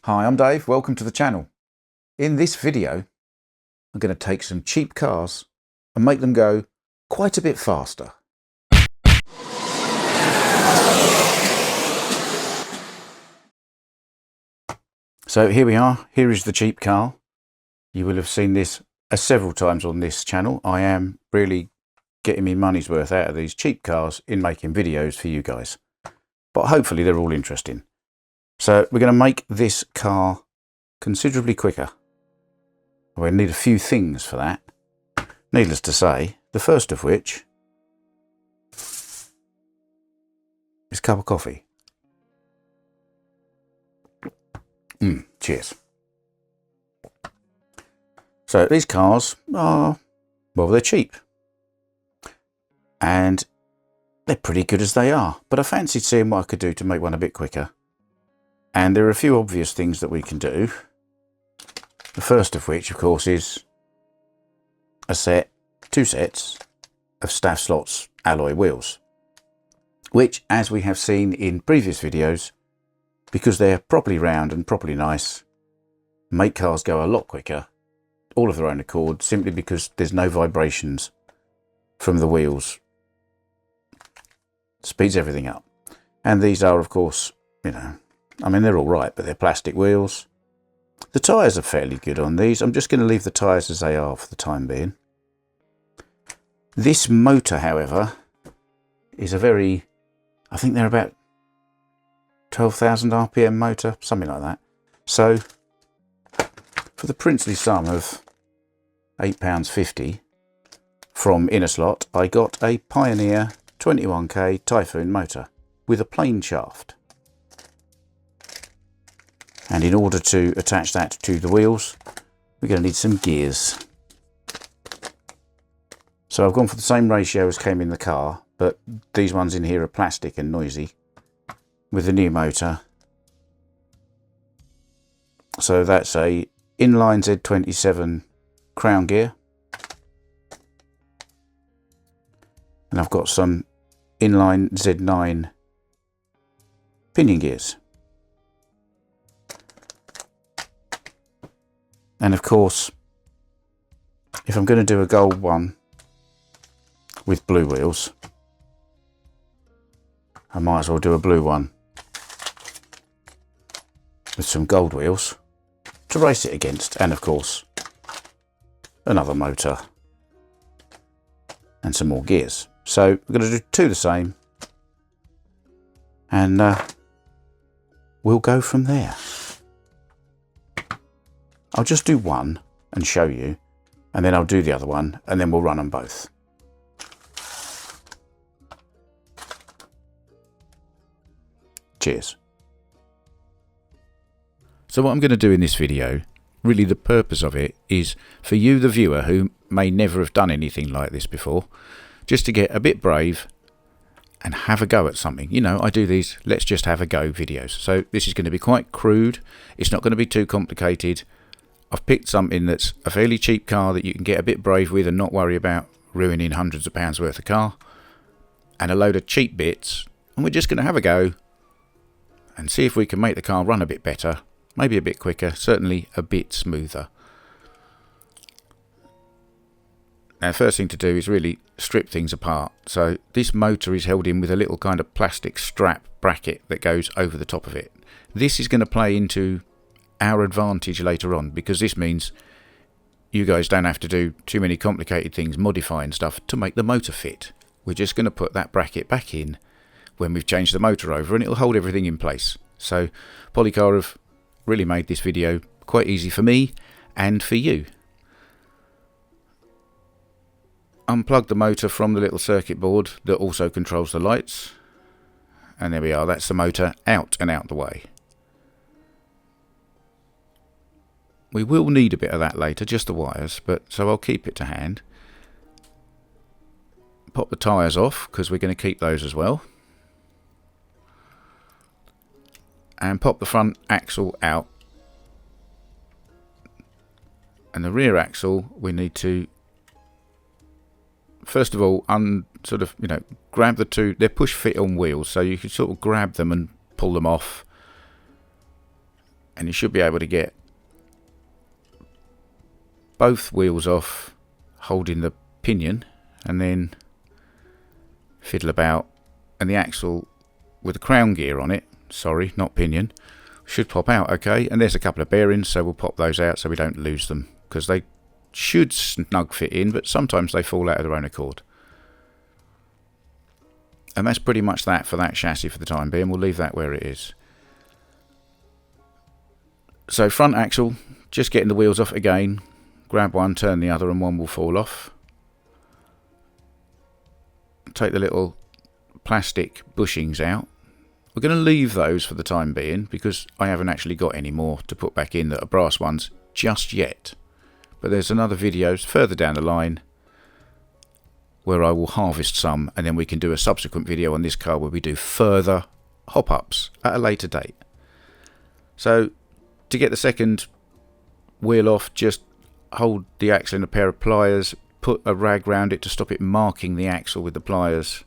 Hi, I'm Dave. Welcome to the channel. In this video, I'm going to take some cheap cars and make them go quite a bit faster. So here we are. Here is the cheap car. You will have seen this several times on this channel. I am really getting me money's worth out of these cheap cars in making videos for you guys. But hopefully they're all interesting. So we're going to make this car considerably quicker. We'll need a few things for that. Needless to say, the first of which is a cup of coffee. Cheers. So these cars are, well, they're cheap. And they're pretty good as they are. But I fancied seeing what I could do to make one a bit quicker. And there are a few obvious things that we can do. The first of which, of course, is two sets of Staff Slots alloy wheels, which, as we have seen in previous videos, because they're properly round and properly nice, make cars go a lot quicker, all of their own accord, simply because there's no vibrations from the wheels. Speeds everything up. And these are, of course, I mean, they're all right, but they're plastic wheels. The tyres are fairly good on these. I'm just going to leave the tyres as they are for the time being. This motor, however, is a very, I think they're about 12,000 RPM motor, something like that. So, for the princely sum of £8.50 from Innerslot, I got a Pioneer 21k Typhoon motor with a plain shaft. And in order to attach that to the wheels, we're going to need some gears. So I've gone for the same ratio as came in the car, but these ones in here are plastic and noisy with the new motor. So that's a inline Z27 crown gear. And I've got some inline Z9 pinion gears. And of course, if I'm going to do a gold one with blue wheels, I might as well do a blue one with some gold wheels to race it against. And of course, another motor and some more gears. So we're going to do two the same, and we'll go from there. I'll just do one and show you, and then I'll do the other one, and then we'll run them both. Cheers. So what I'm going to do in this video, really the purpose of it, is for you, the viewer, who may never have done anything like this before, just to get a bit brave and have a go at something. You know, I do these let's just have a go videos. So this is going to be quite crude. It's not going to be too complicated. I've picked something that's a fairly cheap car that you can get a bit brave with and not worry about ruining hundreds of pounds worth of car, and a load of cheap bits, and we're just going to have a go and see if we can make the car run a bit better, maybe a bit quicker, certainly a bit smoother. Now, first thing to do is really strip things apart. So this motor is held in with a little kind of plastic strap bracket that goes over the top of it. This is going to play into our advantage later on, because this means you guys don't have to do too many complicated things, modifying stuff to make the motor fit. We're just going to put that bracket back in when we've changed the motor over, and it'll hold everything in place. So Policar have really made this video quite easy for me and for you. Unplug the motor from the little circuit board that also controls the lights, and there we are. That's the motor out and out the way. We will need a bit of that later, just the wires, but so I'll keep it to hand. Pop the tyres off, because we're going to keep those as well. And pop the front axle out. And the rear axle, we need to, first of all, grab the two. They're push fit on wheels, so you can sort of grab them and pull them off and you should be able to get both wheels off holding the pinion, and then fiddle about, and the axle with the crown gear on it, sorry, not pinion, should pop out okay. And there's a couple of bearings, so we'll pop those out so we don't lose them, because they should snug fit in, but sometimes they fall out of their own accord. And that's pretty much that for that chassis for the time being. We'll leave that where it is. So front axle, just getting the wheels off again. Grab one, turn the other, and one will fall off. Take the little plastic bushings out. We're going to leave those for the time being because I haven't actually got any more to put back in that are brass ones just yet. But there's another video further down the line where I will harvest some, and then we can do a subsequent video on this car where we do further hop-ups at a later date. So to get the second wheel off, just hold the axle in a pair of pliers, put a rag round it to stop it marking the axle with the pliers,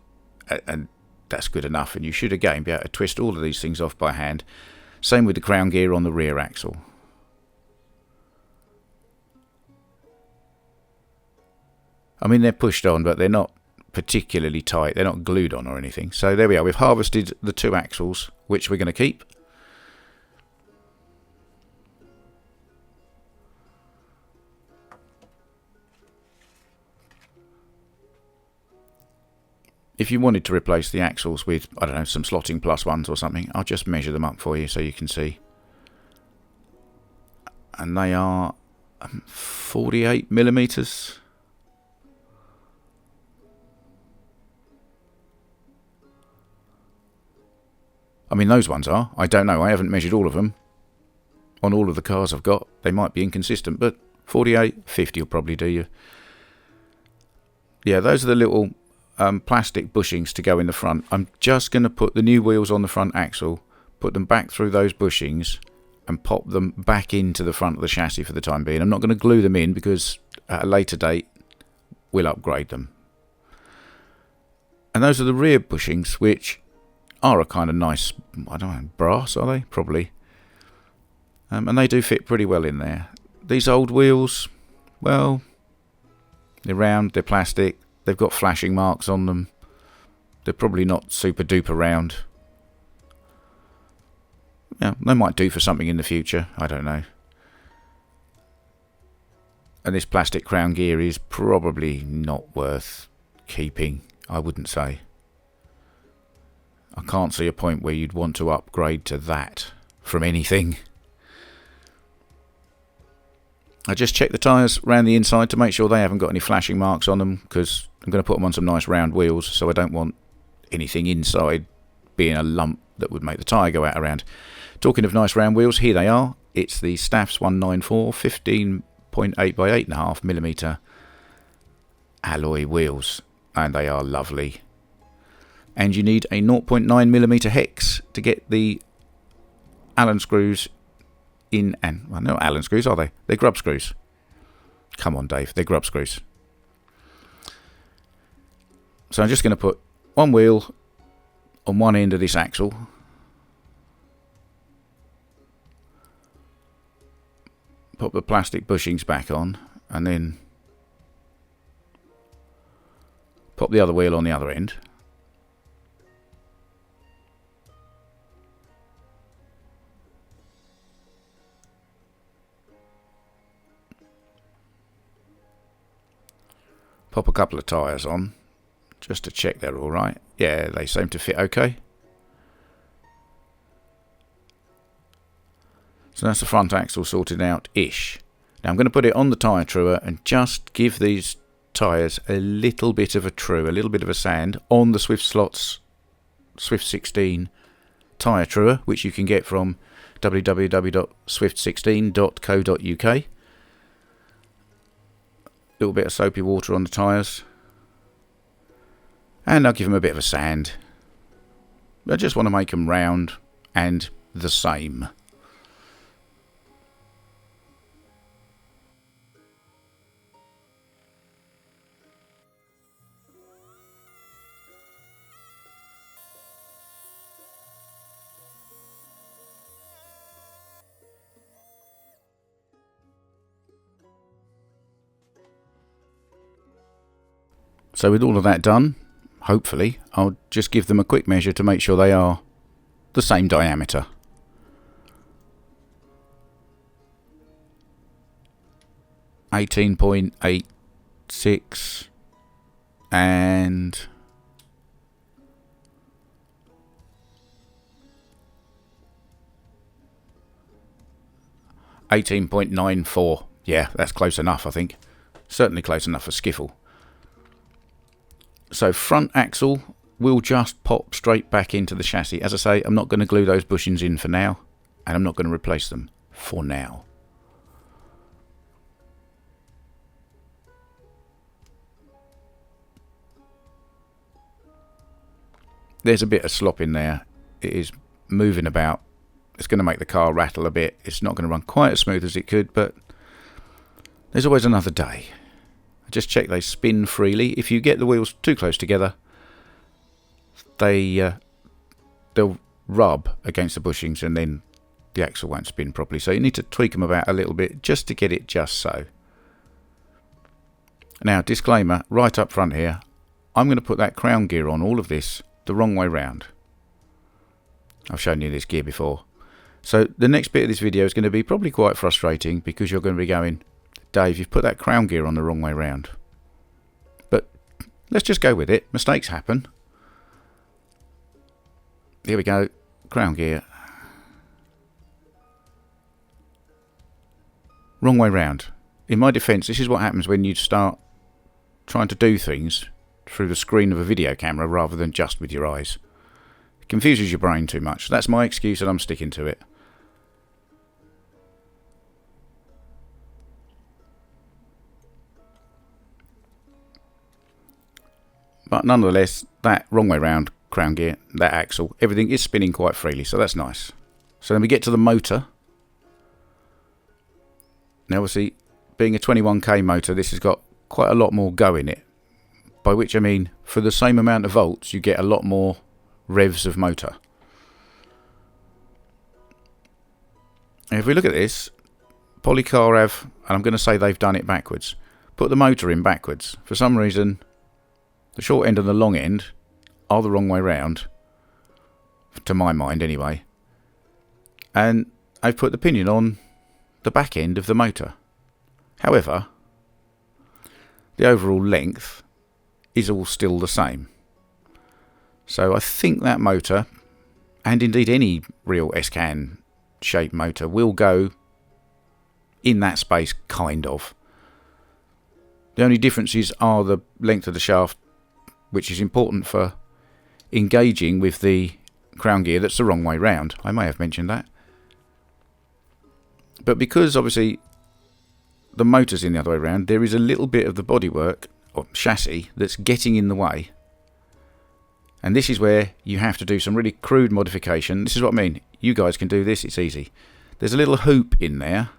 and that's good enough. And you should again be able to twist all of these things off by hand. Same with the crown gear on the rear axle. I mean, they're pushed on, but they're not particularly tight. They're not glued on or anything. So there we are. We've harvested the two axles, which we're going to keep. If you wanted to replace the axles with, I don't know, some slotting plus ones or something, I'll just measure them up for you so you can see. And they are 48 millimeters. I mean, those ones are. I don't know. I haven't measured all of them. On all of the cars I've got, they might be inconsistent, but 48, 50 will probably do you. Yeah, those are the little plastic bushings to go in the front. I'm just going to put the new wheels on the front axle, put them back through those bushings, and pop them back into the front of the chassis for the time being. I'm not going to glue them in because at a later date we'll upgrade them. And those are the rear bushings, which are a kind of nice, I don't know, brass, are they? Probably. And they do fit pretty well in there. These old wheels, well, they're round, they're plastic, they've got flashing marks on them. They're probably not super duper round. Yeah, they might do for something in the future, I don't know. And this plastic crown gear is probably not worth keeping, I wouldn't say. I can't see a point where you'd want to upgrade to that from anything. I just checked the tyres around the inside to make sure they haven't got any flashing marks on them, because I'm going to put them on some nice round wheels, so I don't want anything inside being a lump that would make the tyre go out around. Talking of nice round wheels, here they are. It's the Staffs 194 15.8 by 8.5 millimeter alloy wheels, and they are lovely. And you need a 0.9 millimeter hex to get the Allen screws in, and well, no Allen screws, are they? They're grub screws. Come on, Dave, they're grub screws. So I'm just going to put one wheel on one end of this axle. Put the plastic bushings back on, and then pop the other wheel on the other end. Pop a couple of tyres on, just to check they're alright. Yeah, they seem to fit okay. So that's the front axle sorted out-ish. Now I'm going to put it on the tyre truer and just give these tyres a little bit of a true, a little bit of a sand on the Swift Slots Swift 16 tyre truer, which you can get from www.swift16.co.uk. Little bit of soapy water on the tyres, and I'll give them a bit of a sand. I just want to make them round and the same. So with all of that done, hopefully, I'll just give them a quick measure to make sure they are the same diameter. .86 and 18.94. Yeah, that's close enough, I think. Certainly close enough for skiffle. So front axle will just pop straight back into the chassis. As I say, I'm not going to glue those bushings in for now, and I'm not going to replace them for now. There's a bit of slop in there. It is moving about. It's going to make the car rattle a bit. It's not going to run quite as smooth as it could, but there's always another day. Just check they spin freely. If you get the wheels too close together, they'll rub against the bushings and then the axle won't spin properly. So you need to tweak them about a little bit just to get it just so. Now, disclaimer, right up front here, I'm going to put that crown gear on all of this the wrong way round. I've shown you this gear before. So the next bit of this video is going to be probably quite frustrating because you're going to be going, Dave, you've put that crown gear on the wrong way round. But let's just go with it. Mistakes happen. Here we go. Crown gear. Wrong way round. In my defence, this is what happens when you start trying to do things through the screen of a video camera rather than just with your eyes. It confuses your brain too much. That's my excuse and I'm sticking to it. But nonetheless, that wrong way round crown gear, that axle, everything is spinning quite freely, so that's nice. So then we get to the motor. Now obviously, being a 21k motor, this has got quite a lot more go in it. By which I mean, for the same amount of volts, you get a lot more revs of motor. And if we look at this, Policar have, and I'm going to say they've done it backwards, put the motor in backwards. For some reason, the short end and the long end are the wrong way round, to my mind anyway. And I've put the pinion on the back end of the motor. However, the overall length is all still the same. So I think that motor, and indeed any real S-Can shaped motor, will go in that space, kind of. The only differences are the length of the shaft, which is important for engaging with the crown gear that's the wrong way round. I may have mentioned that. But because obviously the motor's in the other way round, there is a little bit of the bodywork or chassis that's getting in the way. And this is where you have to do some really crude modification. This is what I mean. You guys can do this, it's easy. There's a little hoop in there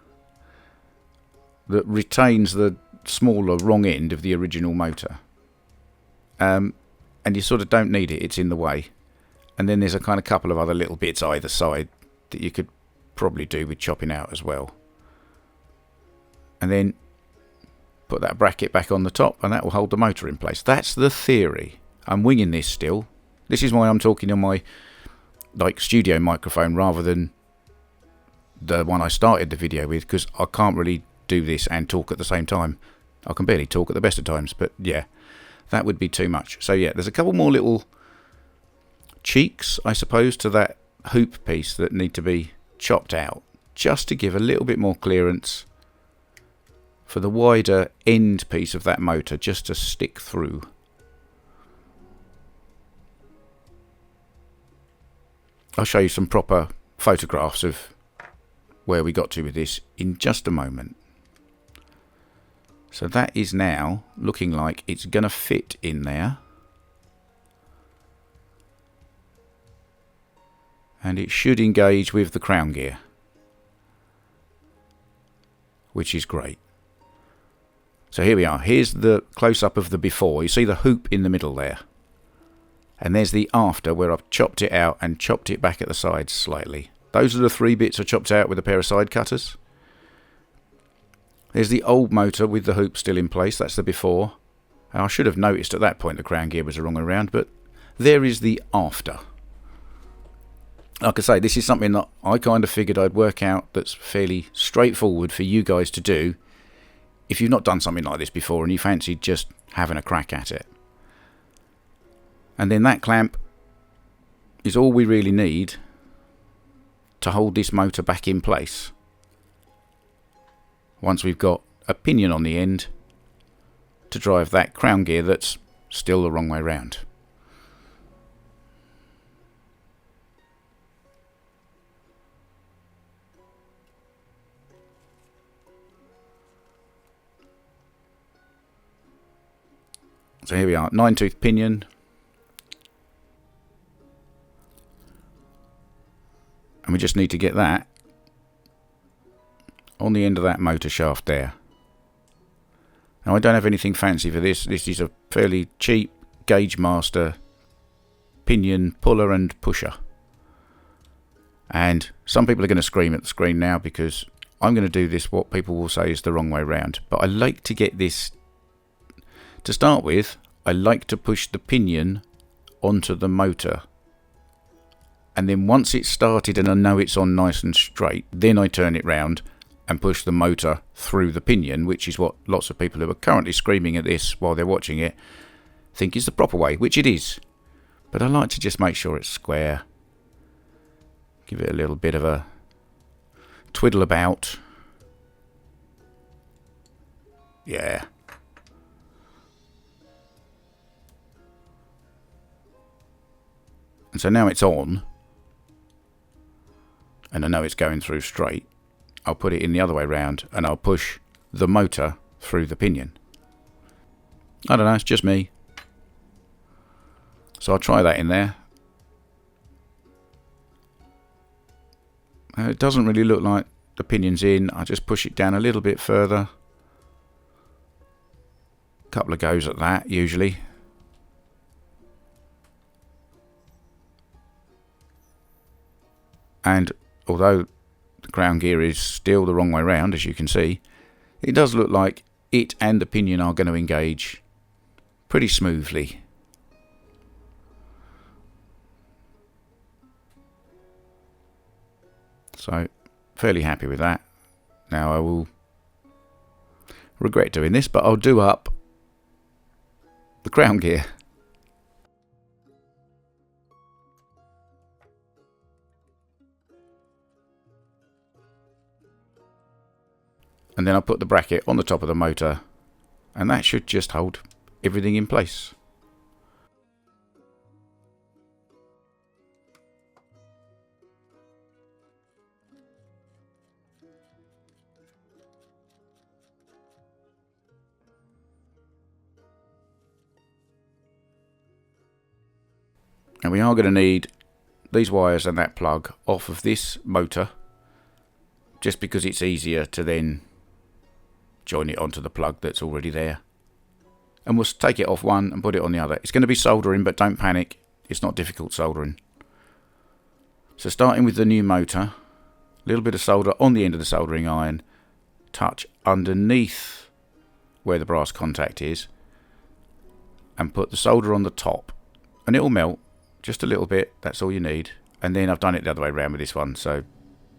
that retains the smaller wrong end of the original motor. And you sort of don't need it, it's in the way. And then there's a kind of couple of other little bits either side that you could probably do with chopping out as well. And then put that bracket back on the top and that will hold the motor in place. That's the theory. I'm winging this still. This is why I'm talking on my studio microphone rather than the one I started the video with, because I can't really do this and talk at the same time. I can barely talk at the best of times, but yeah, that would be too much. So yeah, there's a couple more little cheeks, I suppose, to that hoop piece that need to be chopped out just to give a little bit more clearance for the wider end piece of that motor just to stick through. I'll show you some proper photographs of where we got to with this in just a moment. So that is now looking like it's going to fit in there. And it should engage with the crown gear, which is great. So here we are. Here's the close-up of the before. You see the hoop in the middle there. And there's the after where I've chopped it out and chopped it back at the sides slightly. Those are the three bits I chopped out with a pair of side cutters. There's the old motor with the hoop still in place. That's the before. I should have noticed at that point the crown gear was the wrong way around, but there is the after. Like I say, this is something that I kind of figured I'd work out that's fairly straightforward for you guys to do if you've not done something like this before and you fancy just having a crack at it. And then that clamp is all we really need to hold this motor back in place once we've got a pinion on the end to drive that crown gear that's still the wrong way round. So here we are, 9-tooth pinion. And we just need to get that on the end of that motor shaft there. Now I don't have anything fancy for this. This is a fairly cheap Gauge Master pinion puller and pusher. And some people are going to scream at the screen now because I'm going to do this what people will say is the wrong way round. But I like to get this, to start with, I like to push the pinion onto the motor. And then once it's started and I know it's on nice and straight, then I turn it round and push the motor through the pinion, which is what lots of people who are currently screaming at this while they're watching it think is the proper way, which it is. But I like to just make sure it's square. Give it a little bit of a twiddle about. Yeah. And so now it's on, and I know it's going through straight. I'll put it in the other way round and I'll push the motor through the pinion. I don't know, it's just me. So I'll try that in there. It doesn't really look like the pinion's in. I just push it down a little bit further. A couple of goes at that usually. And although the crown gear is still the wrong way round, as you can see, it does look like it and the pinion are going to engage pretty smoothly. So, fairly happy with that. Now I will regret doing this, but I'll do up the crown gear. And then I'll put the bracket on the top of the motor, and that should just hold everything in place. And we are going to need these wires and that plug off of this motor, just because it's easier to then join it onto the plug that's already there. And we'll take it off one and put it on the other. It's going to be soldering, but don't panic, it's not difficult soldering. So starting with the new motor, a little bit of solder on the end of the soldering iron, touch underneath where the brass contact is, and put the solder on the top, and it will melt just a little bit. That's all you need. And then I've done it the other way around with this one, so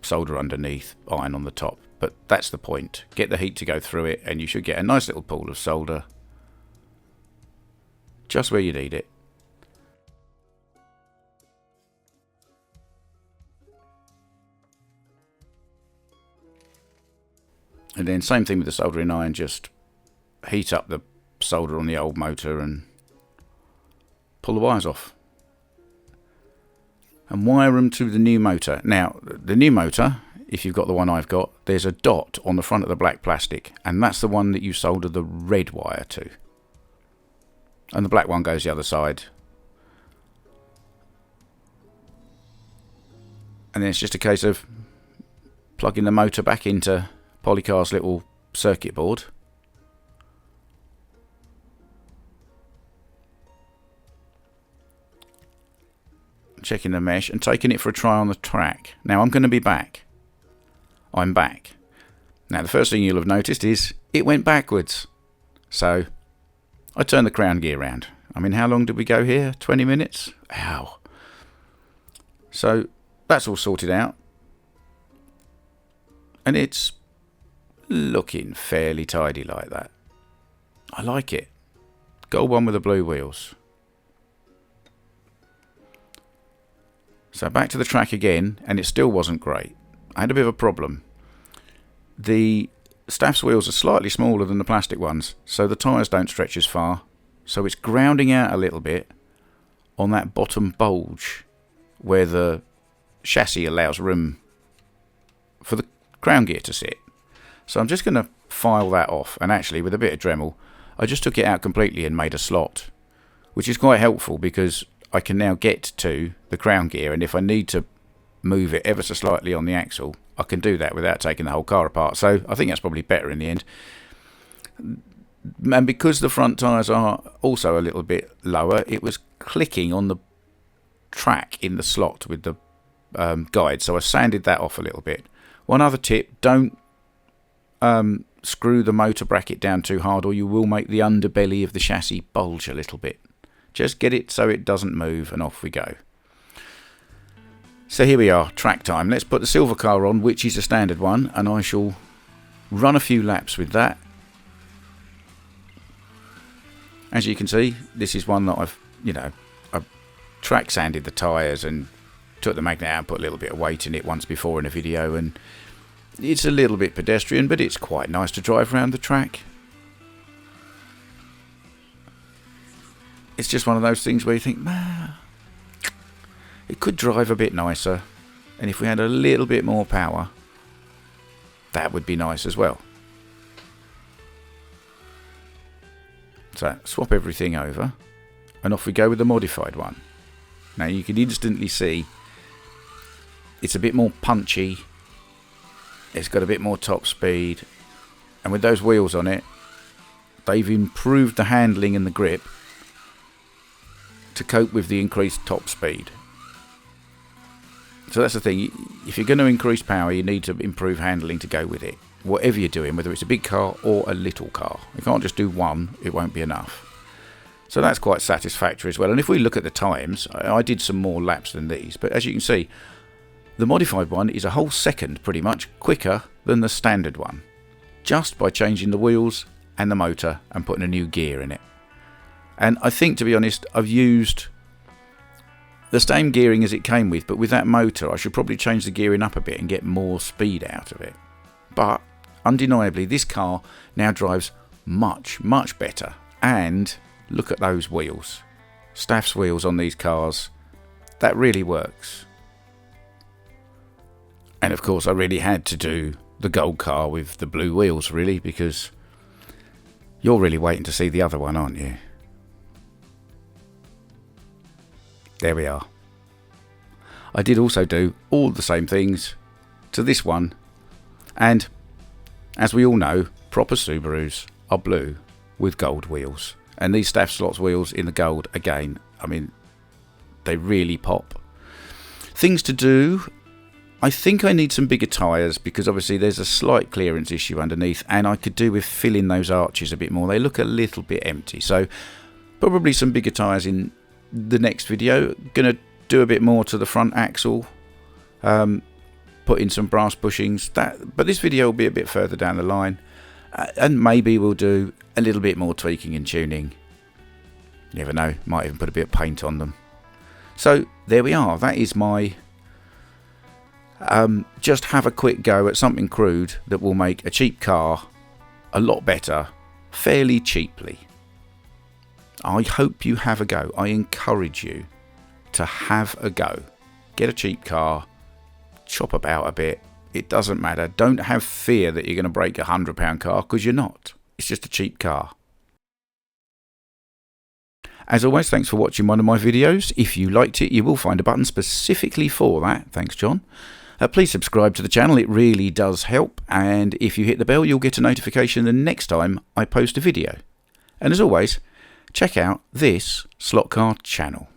solder underneath, iron on the top. But that's the point. Get the heat to go through it and you should get a nice little pool of solder just where you need it. And then same thing with the soldering iron, just heat up the solder on the old motor and pull the wires off. And wire them to the new motor. Now, the new motor, if you've got the one I've got, there's a dot on the front of the black plastic, and that's the one that you solder the red wire to. And the black one goes the other side. And then it's just a case of plugging the motor back into Policar's little circuit board. Checking the mesh and taking it for a try on the track. Now I'm going to be back. I'm back. Now the first thing you'll have noticed is it went backwards. So I turned the crown gear round. I mean, how long did we go here? 20 minutes? Ow. So that's all sorted out. And it's looking fairly tidy like that. I like it. Gold one with the blue wheels. So back to the track again, and it still wasn't great. I had a bit of a problem. The Staff's wheels are slightly smaller than the plastic ones, so the tyres don't stretch as far. So it's grounding out a little bit on that bottom bulge where the chassis allows room for the crown gear to sit. So I'm just going to file that off, and actually with a bit of Dremel I just took it out completely and made a slot, which is quite helpful because I can now get to the crown gear, and if I need to move it ever so slightly on the axle, I can do that without taking the whole car apart. So I think that's probably better in the end. And because the front tyres are also a little bit lower, it was clicking on the track in the slot with the guide, so I sanded that off a little bit. One other tip, don't screw the motor bracket down too hard, or you will make the underbelly of the chassis bulge a little bit. Just get it so it doesn't move, and off we go. So here we are, track time. Let's put the silver car on, which is a standard one, and I shall run a few laps with that. As you can see, this is one that I've track sanded the tyres and took the magnet out and put a little bit of weight in it once before in a video, and it's a little bit pedestrian, but it's quite nice to drive around the track. It's just one of those things where you think, it could drive a bit nicer, and if we had a little bit more power, that would be nice as well. So swap everything over, and off we go with the modified one. Now you can instantly see it's a bit more punchy, it's got a bit more top speed, and with those wheels on it, they've improved the handling and the grip to cope with the increased top speed. So that's the thing, if you're going to increase power, you need to improve handling to go with it. Whatever you're doing, whether it's a big car or a little car. You can't just do one, it won't be enough. So that's quite satisfactory as well. And if we look at the times, I did some more laps than these, but as you can see, the modified one is a whole second pretty much quicker than the standard one, just by changing the wheels and the motor and putting a new gear in it. And I think, to be honest, I've used the same gearing as it came with, but with that motor I should probably change the gearing up a bit and get more speed out of it. But undeniably this car now drives much better. And look at those wheels, Staff's wheels on these cars, that really works. And of course I really had to do the gold car with the blue wheels, really, because you're really waiting to see the other one, aren't you? There we are. I did also do all the same things to this one, and as we all know, proper Subarus are blue with gold wheels, and these Staff Slots wheels in the gold, again, I mean, they really pop. Things to do, I think I need some bigger tyres, because obviously there's a slight clearance issue underneath, and I could do with filling those arches a bit more. They look a little bit empty, so probably some bigger tyres in the next video. Gonna do a bit more to the front axle, put in some brass bushings, but this video will be a bit further down the line, and maybe we'll do a little bit more tweaking and tuning. You never know, might even put a bit of paint on them. So there we are, that is my just have a quick go at something crude that will make a cheap car a lot better fairly cheaply. I hope you have a go. I encourage you to have a go. Get a cheap car, chop about a bit. It doesn't matter. Don't have fear that you're going to break a £100 car, because you're not. It's just a cheap car. As always, thanks for watching one of my videos. If you liked it, you will find a button specifically for that. Thanks, John. Please subscribe to the channel. It really does help. And if you hit the bell, you'll get a notification the next time I post a video. And as always, check out this slot car channel.